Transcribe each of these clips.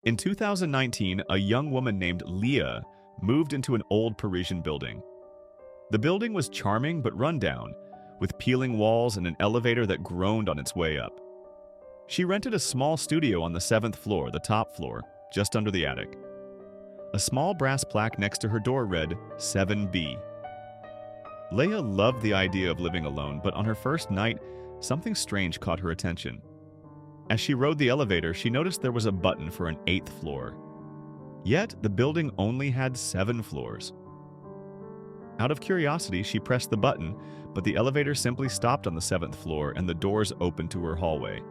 In 2019, a young woman named Leah moved into an old Parisian building. The building was charming but rundown, with peeling walls and an elevator that groaned on its way up. She rented a small studio on the 7th floor, the top floor, just under the attic. A small brass plaque next to her door read 7B. Leah loved the idea of living alone, but on her first night, something strange caught her attention. As she rode the elevator, she noticed there was a button for an 8th floor. Yet, the building only had 7 floors. Out of curiosity, she pressed the button, but the elevator simply stopped on the 7th floor and the doors opened to her hallway.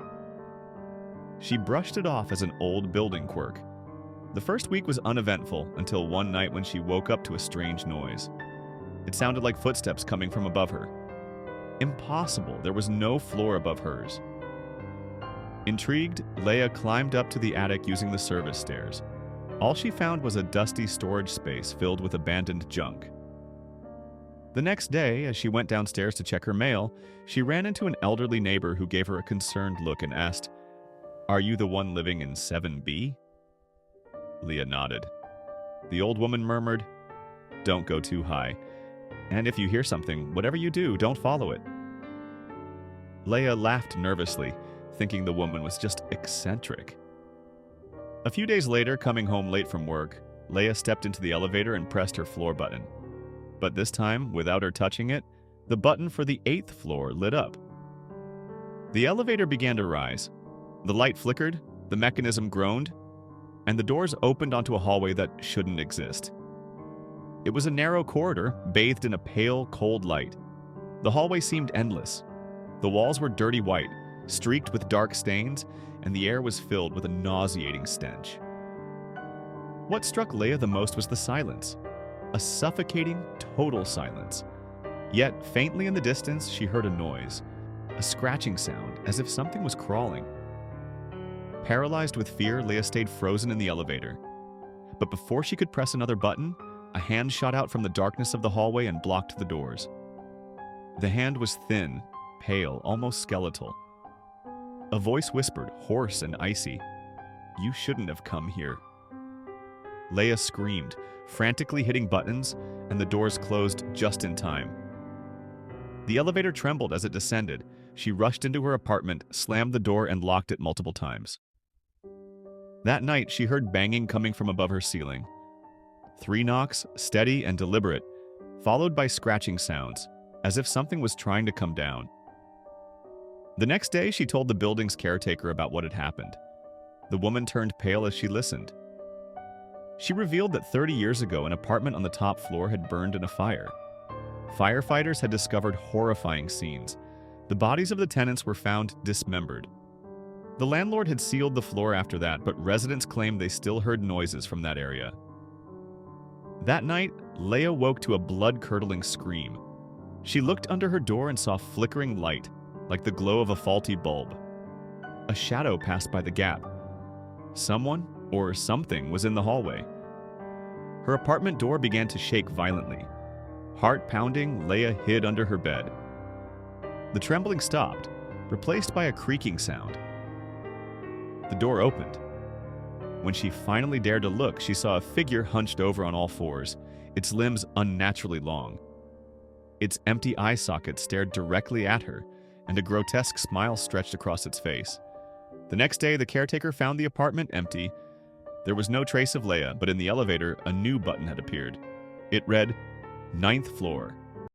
She brushed it off as an old building quirk. The first week was uneventful until one night when she woke up to a strange noise. It sounded like footsteps coming from above her. Impossible, there was no floor above hers. Intrigued, Leah climbed up to the attic using the service stairs. All she found was a dusty storage space filled with abandoned junk. The next day, as she went downstairs to check her mail, she ran into an elderly neighbor who gave her a concerned look and asked, "Are you the one living in 7B?" Leah nodded. The old woman murmured, "Don't go too high. And if you hear something, whatever you do, don't follow it." Leah laughed nervously, thinking the woman was just eccentric. A few days later, coming home late from work, Leah stepped into the elevator and pressed her floor button. But this time, without her touching it, the button for the 8th floor lit up. The elevator began to rise. The light flickered, the mechanism groaned, and the doors opened onto a hallway that shouldn't exist. It was a narrow corridor, bathed in a pale, cold light. The hallway seemed endless. The walls were dirty white, streaked with dark stains, and the air was filled with a nauseating stench. What struck Leah the most was the silence. A suffocating, total silence. Yet, faintly in the distance, she heard a noise. A scratching sound, as if something was crawling. Paralyzed with fear, Leah stayed frozen in the elevator. But before she could press another button, a hand shot out from the darkness of the hallway and blocked the doors. The hand was thin, pale, almost skeletal. A voice whispered, hoarse and icy, "You shouldn't have come here." Leah screamed, frantically hitting buttons, and the doors closed just in time. The elevator trembled as it descended. She rushed into her apartment, slammed the door, and locked it multiple times. That night, she heard banging coming from above her ceiling. 3 knocks, steady and deliberate, followed by scratching sounds, as if something was trying to come down. The next day, she told the building's caretaker about what had happened. The woman turned pale as she listened. She revealed that 30 years ago, an apartment on the top floor had burned in a fire. Firefighters had discovered horrifying scenes. The bodies of the tenants were found dismembered. The landlord had sealed the floor after that, but residents claimed they still heard noises from that area. That night, Leah woke to a blood-curdling scream. She looked under her door and saw flickering light, like the glow of a faulty bulb. A shadow passed by the gap. Someone, or something, was in the hallway. Her apartment door began to shake violently. Heart pounding, Leah hid under her bed. The trembling stopped, replaced by a creaking sound. The door opened. When she finally dared to look, she saw a figure hunched over on all fours, its limbs unnaturally long. Its empty eye socket stared directly at her, and a grotesque smile stretched across its face. The next day, the caretaker found the apartment empty. There was no trace of Leah, but in the elevator, a new button had appeared. It read, 9th floor.